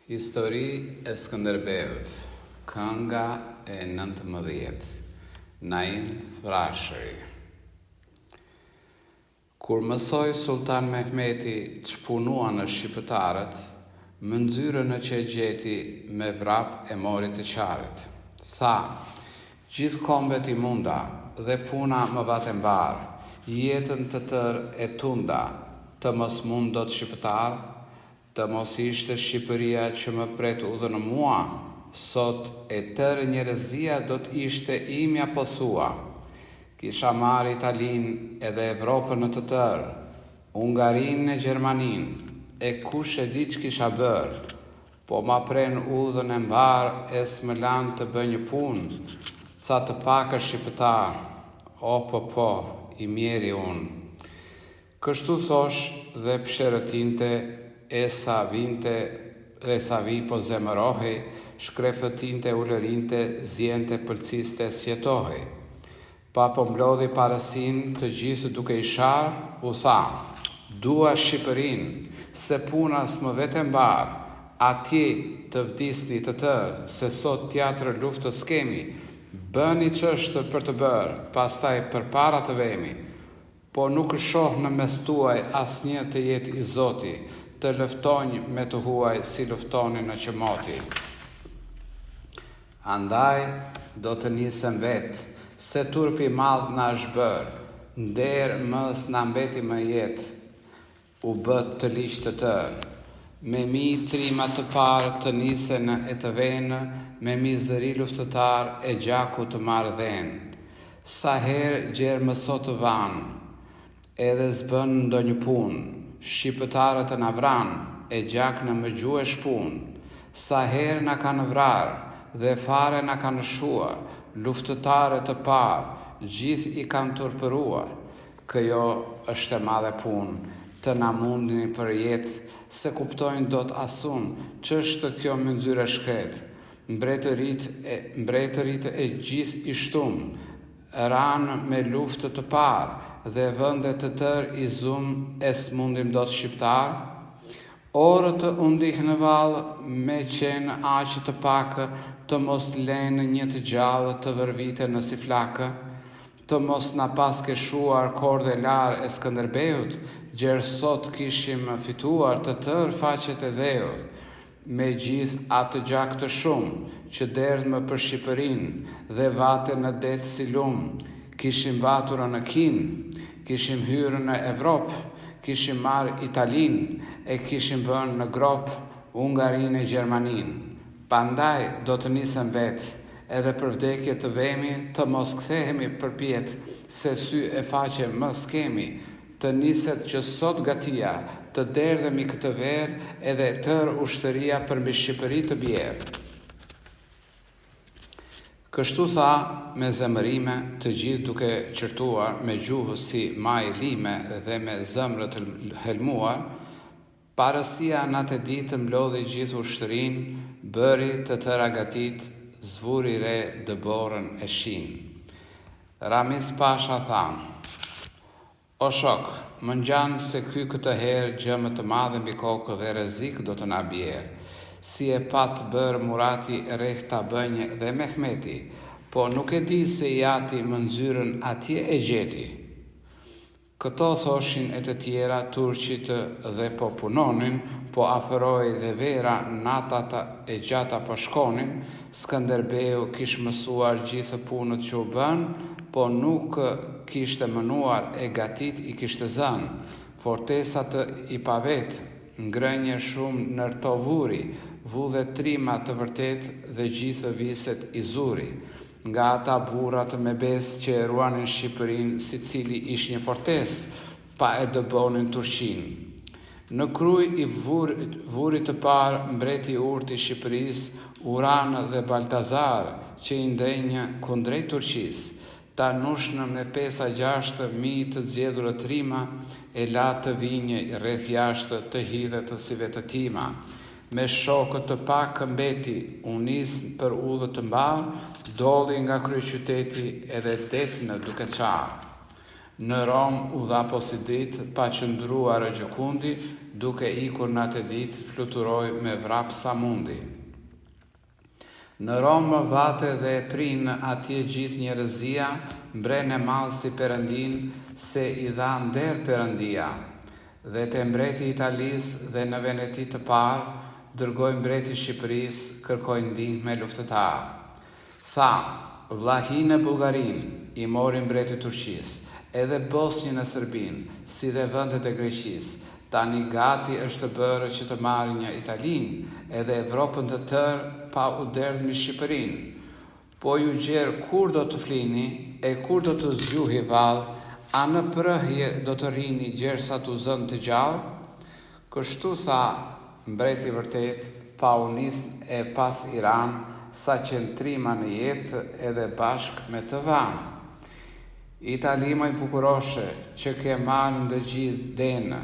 Histori e Skënderbeut, kënga e 19, Naim Frashëri. Kur mësoi Sultan Mehmeti çpunua në shqiptarët, më nxyrën që e gjeti me vrap e mori të qarit. Tha, gjithë kombet i munda dhe puna më vate mbar, jetën të tërë e tunda, të mos mund do të shqiptar, të mos ishte Shqipëria që më pret udhën mua, sot e tërë njerëzia do të ishte imja po thua. Kisha marrë Italinë edhe Evropën në të tërë, Ungarinë e Gjermaninë, e kush e di që kisha bërë, po ma pren udhën e mbar e s'më lanë të bëj një punë, ca të pakë shqiptar, o po, i mjeri unë. Kështu thosh dhe psherëtinte, e sa vi po zemërohi, shkrefëtinte ulërinte, zjente pëlciste sjetohi. Pa po mblodhi parasin të gjithë duke i sharë, u tha, dua Shqipërinë, se puna s'më vete mbar, atje të vdisni të tërë, se sot teatr luftës kemi, bëni ç'është për të bërë, pastaj përpara të vemi, po nuk shoh në mes tuaj asnjë të jetë i Zoti, të luftonj me të huaj si luftoni në qemoti. Andaj do të nisem vetë, se turpi madh na është bërë, nder mës na mbeti më jetë, u bët të liq të tërë. Me mi trima të parë të nisen e të venë, me mi zëri luftëtar e gjaku të marrë dhenë. Sa herë gjerë më sot të vanë, edhe s'bën ndonjë punë, shqiptarët e na vranë, e gjak në më gjue shpunë. Sa herë na kanë vrarë, dhe fare na kanë shua, luftëtarët të parë, gjithë i kanë turpëruar. Këjo është e madhe punë, të na mundni për jetë, se kuptojnë do të asun, ç'është kjo me nxyrë shkretë. Mbretërit e gjithë i shtumë, ranë me luftë të parë, dhe vëndet të tërë i zumë, e s'mundim do të shqiptar. Orë të undih në valë, me qenë aqë të pakë, të mos lenë një të gjallë të vërvite në si flakë, të mos na paske shuar korde larë e Skënderbeut, gjerë sot kishim fituar të tërë faqet e dheut, me gjithë atë gjak të shumë, që derdhme për Shqipërinë, dhe vate në detë si lumë, kishim batura në Kinë, kishim hyrë në Evropë, kishim marrë Italinë, e kishim vënë në gropë Ungarinë e Gjermaninë. Pandaj do të nisem vetë, edhe për vdekje të vemi, të mos kthehemi përpjet, se sy e faqe më s'kemi, të niset që sot gatia, të derdhemi këtë verë, edhe tërë ushtëria për mbi Shqipëri të bjerë. Kështu tha me zemërime, të gjithë duke qërtuar, me gjuhë si maj lime dhe me zëmrë të helmuar, parësia në atë ditë mblodhi gjithë ushtërinë, bëri të tëra gatit, zvuri re dëborën e shinë. Ramiz Pasha tha, o shok, më ngjanë se ky këtë herë gjëmë të madhe mbi kokë dhe rrezik do të na bjerë. Si e patë bërë Murati, Rehta, Bënjë dhe Mehmeti, po nuk e di se i ati më nxyrën atje e gjeti. Këto thoshin e të tjera, turqit dhe po punonin, po aferoj dhe vera natata e gjata po shkonin, Skënderbeu kish mësuar gjithë punët që u bën, po nuk kishte mënuar e gatit i kishte zënë, fortesat i pavet, ngrënje shumë nërto vuri, vudhe trima të vërtet dhe gjithë viset i zuri, nga ata burrat me besë që e ruanin Shqipërinë si cili ish një fortes, pa e dëbonin Turqinë. Në kruj i vurit të parë, mbreti urtë i Shqipërisë, Uran dhe Baltazar, që i ndenjë kundrejt Turqisë, ta nushnë me 5-6 mijë të zgjedhur trima, e la të vinjë rreth jashtë të hidhet si vetëtima. Me shokët të pak mbeti, u nis për udhë të mbarë, doli nga kryeqyteti edhe detë në duke qarë. Në Rom u dha posidrit pa qëndruar gjëkundi, duke ikur natë ditë fluturoi me vrap sa mundi. Në Rom vate dhe e prinë atje gjithë njerëzia, mbren e madh si Perëndin, se i dha nder Perëndia. Dhe te mbreti i Italisë dhe në Veneti të parë, dërgoi mbreti i Shqipërisë, kërkoi ndihmë luftëtar. Tha, vllahinë e Bullgarinë i mori mbreti Turqisë, edhe Bosnjën e Serbinë, si dhe vendet e Greqisë. Tani gati është të bërë që të marrë një Italinë, edhe Evropën të tërë pa u derdhë mbi Shqipërinë. Po ju gjerë kur do të flini, e kur do të zgjuhi vallë, a në prëhje do të rini gjersa t'u zënë të gjallë? Kështu tha mbreti vërtet, pa u nisë e pas Iran, sa qentrima në jetë edhe bashk me të vanë. Itali më i bukuroshe, që ke marrë ndë gjithë denë,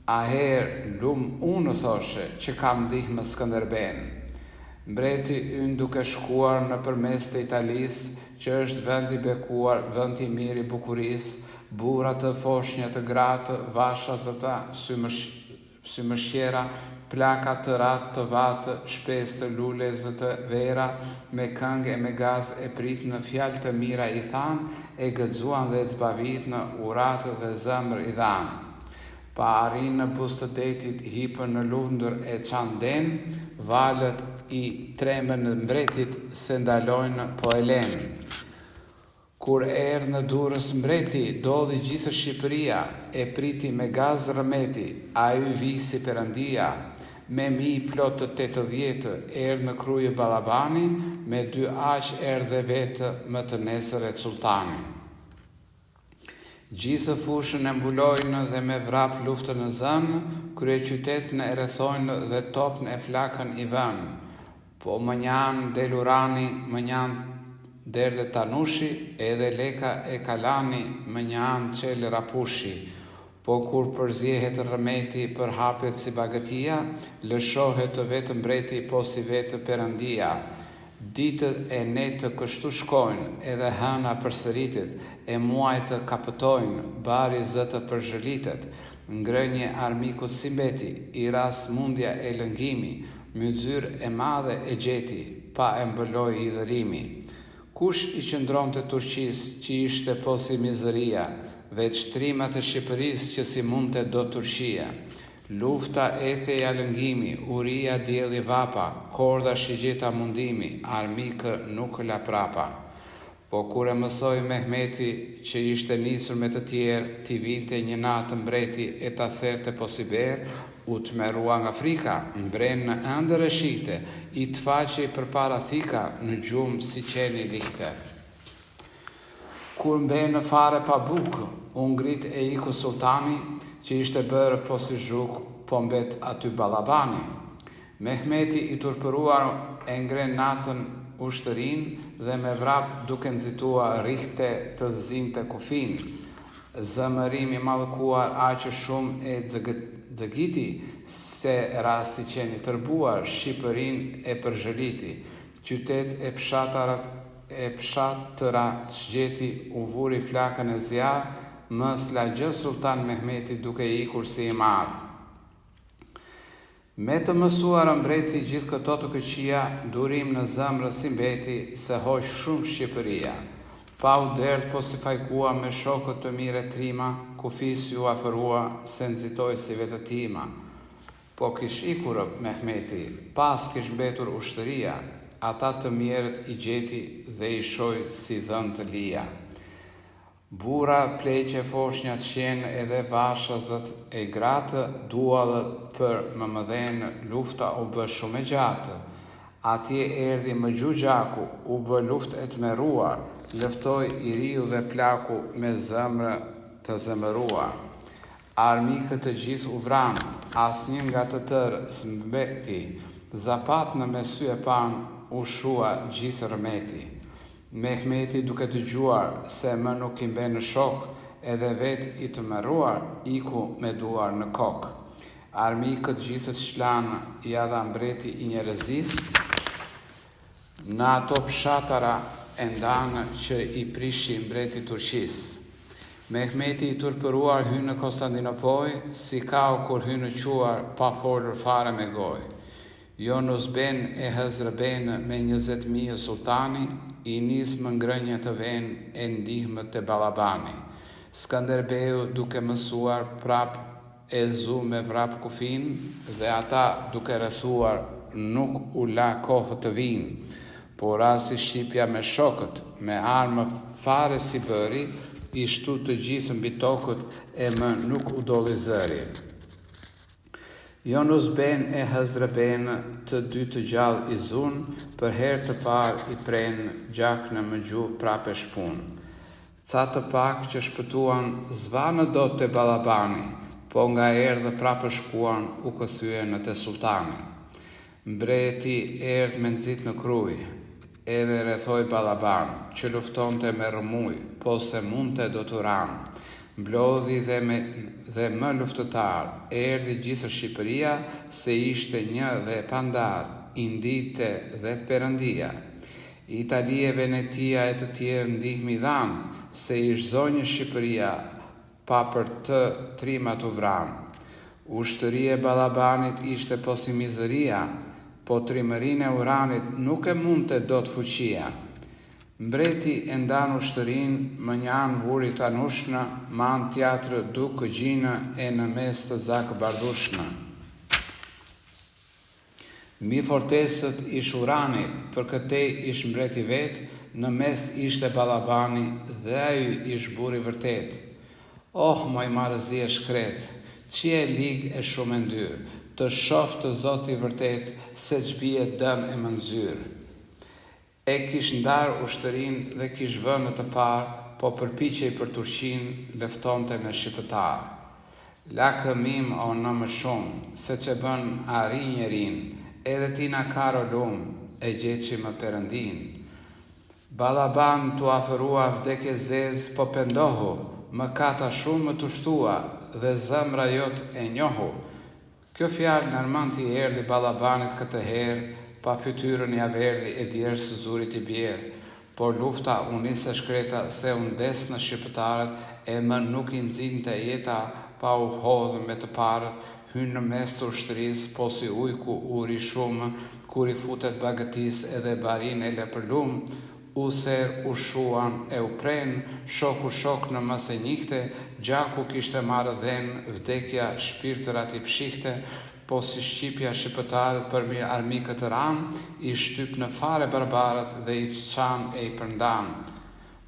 a herë lumë unë thoshe, që kam ndihmë Skënderben. Mbreti ynë duke shkuar në përmes të Italisë, që është vend i bekuar, vend i mirë i bukurisë, burra të foshnja të gratë, vasha zëta, symëshqera, plaka të ratë të vatë, shpes të lule zëtë vera, me këngë e me gaz e prit në fjalë të mira i thanë, e gëzuan dhe zbavit në uratë dhe zëmër i dhanë. Pa arinë në bus të detit hipën në lundër e qanden, valët i tremën në mbretit se ndalojnë po e lenë. Kur erë në Durrës mbreti, dodhi gjithë Shqipëria, e priti me gaz rëmeti, a ju visi Perëndia, me mi plot të 80, erë në kruje Ballabani, me 2 aq erë dhe vetë më të nesër e sultani. Gjithë fushën e mbulojnë dhe me vrap luftën në zënë, kryeqytetën e rrethojnë dhe topën e flakën i vënë. Po më njanë Delurani, më njanë derdhe Tanushi, edhe Leka e Kalani, më njanë Qelë Rapushi. Po kur përzjehet rëmeti për hapet si bagëtia, lëshohet të vetë mbreti po si vetë Perëndia. Ditët e netë kështu shkojnë, edhe hëna përsëritet, e muajt të kapëtojnë, bari zëtë përzhëlitet, ngrënje armikut si mbeti, i ras mundja e lëngimi, myzyr e madhe e gjeti, pa e mbëloj hidhërimi. Kush i qëndron të Turqisë që ishte po si mizëria, veç shtrimat e Shqipërisë që si mund të do Turqia. Lufta etheja lëngimi, uria dielli vapa, korda shigjeta mundimi, armikë nuk la prapa. Po kur e mësoi Mehmeti që ishte nisur me të tjerë, t'i vinte një natë mbreti e ta therte po si berë, u tmerua nga frika, mbren në ëndër e shikte, i të faqej përpara thika, në gjumë si qeni likte. Kur mbenë fare pa bukë, u ngrit e iku sultani, që ishte bërë po si zhuk, po mbet aty Ballabani. Mehmeti i turpëruar e ngren natën ushtërin dhe me vrap duke nxitua rihte të zinte kufin. Zëmërimi mallkuar aqë shumë e xëgiti, se rasti qeni tërbuar, Shqipërin e përzhëliti. Qytet e pshatëra çgjeti u vuri flakën e zjarë, mës la gjë sultan Mehmeti duke ikur si i marë. Me të mësuar mbreti gjithë këto të këqia, durim në zemrë si mbeti, se hoq shumë Shqipëria. Pa u derdh po si fajkua me shokët të mire trima, kufis ju afërua, se nxitoj si vetë tima. Po kish ikur Mehmeti, pas kish mbetur ushtëria, ata të mjerët i gjeti dhe i shoj si dhënë të lija. Bura, pleqe, foshnjat, qenë edhe vashazët e gratë, duallë për më mëdhenë, lufta u bë shumë e gjatë. Atje erdhi më gjaku, u bë luft e të meruar, lëftoj i riu dhe plaku me zemrë të zemëruar. Armikët të gjithë u vranë, asnjë nga të tërë s'mbeti, zapat në mesy e pan u shua gjithë rëmeti. Mehmeti duke dëgjuar se më nuk i mbe në shok, edhe vet i të mëruar, iku me duar në kokë. Armikët gjithët shlanë, ja dha mbreti i njerëzis, në ato pshatara e ndanë që i prishi mbreti Turqis. Mehmeti i turpëruar hyn në Konstantinopoj, si kau kur hyn në quar pa folur fare me goj. Yunus ben e Hezreben me 20.000 sultani, i nis më ngrënje të ven e ndihmët të Balabani. Skanderbeu duke mësuar prap e zu me vrap kufin, dhe ata duke rrethuar nuk u la kohë të vinë, por rasti shqipja me shokët, me armë fare si bëri, i shtu të gjithë mbi tokët e më nuk u doli zëri. Yunus ben e Hezreben, të dy të gjallë i zun, për herë të parë i pren gjak në më gjuhë prape shpun. Ca të pak që shpëtuan zvanë do të Balabani, po nga erdhë prapë shkuan u këthyë në të sultani. Mbreti erdhë me nxit në kruj, edhe rrethoi Balaban, që luftonte me rëmuj, po se mundte do të ran. Mblodhi dhe më luftëtar, erdhi gjithë Shqipëria, se ishte një dhe pandar, indite dhe Perëndia. Italia, Venetia e të tjerë ndihmi dhan, se ish zonjë Shqipëria, pa për të trima të vran. Ushtëria e Balabanit ishte po si mizëria, po trimërin e uranit nuk e mundte do të fuqia. Mbreti e ndan ushtërin, më një anë vuri të anushna, ma në teatrë dukë gjinë e në mes të zakë bardushna. Mi fortesët ish urani, për këtej ish mbreti vetë, në mes ishte Balabani dhe ai ish buri vërtet. Oh, moj marëzie shkret, që e ligë e shumë e ndyrë, të shof të zoti vërtet, se ç'bie dëm e mënzyrë. E kish ndar ushtërin dhe kish vënë të parë, po përpiqej për Turqin, leftonte me shqiptar. Lakë mim o në më shumë, se që bën ari njerin, edhe tina karo lum, e gjeqi më Perëndin. Balaban t'u afërua vdekje zez, po pendohu, më kata shumë më të shtua, dhe zemra jot e njohu. Kjo fjalë nërmanti erdhi Balabanit këtë herë, pa fytyrën ja verdi e djerë së zurit i bjerë, por lufta u nise shkreta se u ndes në shqiptarët e më nuk i nxinte jeta pa u hodhë me të parët, hynë në mes të ushtërisë, po si ujku uri shumë, kur i futet bagëtis edhe barin e lepërlum, u therë u shuan e u pren, shoku shok në mëse njihte, gjaku kishte marrë dhen, vdekja shpirtërat i pshihte, po si shqipja shqiptarët përmi armikët të ranë, i shtyp në fare barbarët dhe i çan e i përndan.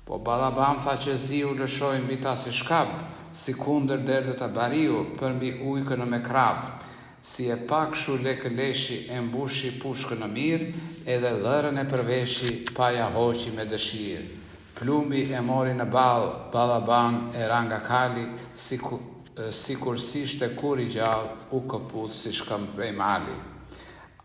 Po Balaban tha që zi u lëshoj mbi ta si shkap, si kundër derdhët a bariu, përmi ujkën me krap. Si e pak shu lekë leshi e mbushi pushkën në mirë, edhe dhërën e përveshi pa ja hoqi me dëshirë. Plumbi e mori në balë, Balaban e ranga kali, si kur sishte kur i gjallë, u këput si shkëmbej mali.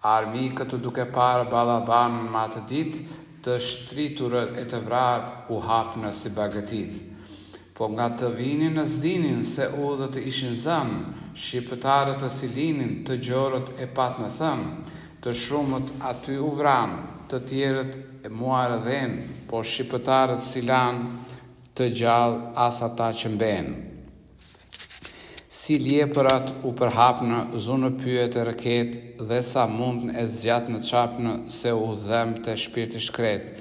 Armikët të duke parë Balaban ma të ditë, të shtriturët e të vrarë u hapnë si bagëtit. Po nga të vinin në zdinin se udhët ishin zënë, shqiptarët të silinin, të gjorët e pat në thënë, të shumët aty u vranë, të tjerët e muarë dhenë, po shqiptarët silan, të gjallë as ata që mbenë. Si ljepërat u përhapnë, zunë pyet e rëket, dhe sa mund e zgjat në qapnë, se u dhem të shpirti shkret.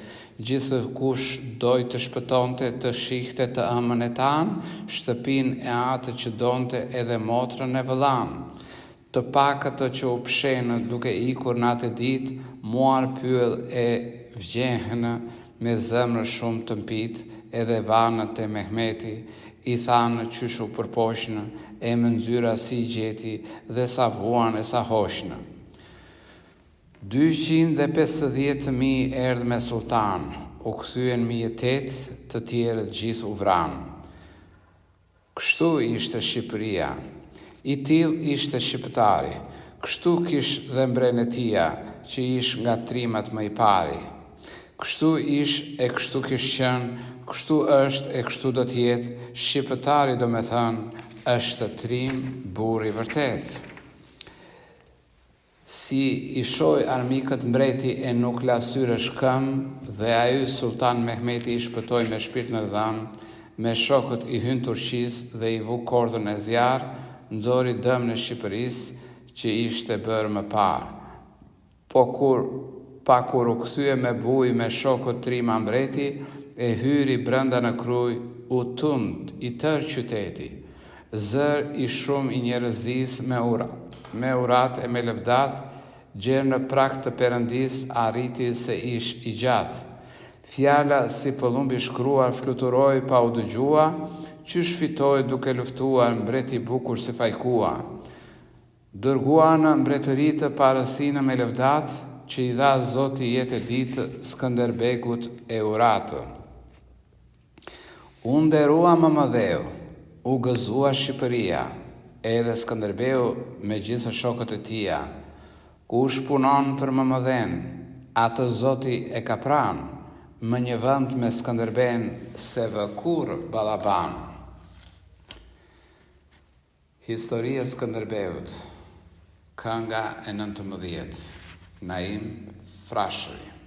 Gjithë kush doj të shpëtonte, të shihte të ëmën e tanë, shtëpin e atë që donte edhe motrën e vëllanë. Të pakët që u pshenë duke ikur natë ditë, muar pyell e vgjehnë me zemrë shumë të mpit, edhe vanët e Mehmeti, i thanë qysh u përposhnë, e mënzyra si gjeti, dhe sa vuan e sa hoshnë. 250.000 erdhë me sultan, u kthyen 108, të tjerët gjithë u vranë. Kështu ishte Shqipëria, i tillë ishte shqiptari, kështu kish dhe mbrenetia, që ish nga trimat më i pari. Kështu ish e kështu kish qenë, kështu është e kështu do t'jetë, shqiptari do me thënë, është trim burri vërtet. Si i shoj armikët mbreti e nuk la syre shkëm, dhe ai sultan Mehmeti i shpëtoi me shpirt në dhëm, me shokët i hynë Turqisë dhe i vu kordën e zjarë, nxori dëm në Shqipërisë që ishte bërë më parë. Kur u kthye me buj me shokët Trima mbreti, e hyri brenda në Kruj, u tund i tërë qyteti. Zër i shumë i njerëzis me urat e me lëvdat, gjerë në prak të Perëndis arriti se ish i gjatë. Fjala si pëllumbi shkruar fluturoi pa u dëgjua, qysh fitoi duke luftuar mbreti bukur si fajkua. Dërgua në mbretëri të parësinë me lëvdat, që i dha Zoti jetë e ditë Skënderbegut e uratë. U nderua Mammadheu, u gëzua Shqipëria, edhe Skënderbeu me gjithë shokët e tia. Kush punon për Mammadhen, atë Zoti e ka pranë, më një vend me Skënderben se vë kur Ballaban. Historia e Skënderbeut, kënga e 19, Naim Frashëri.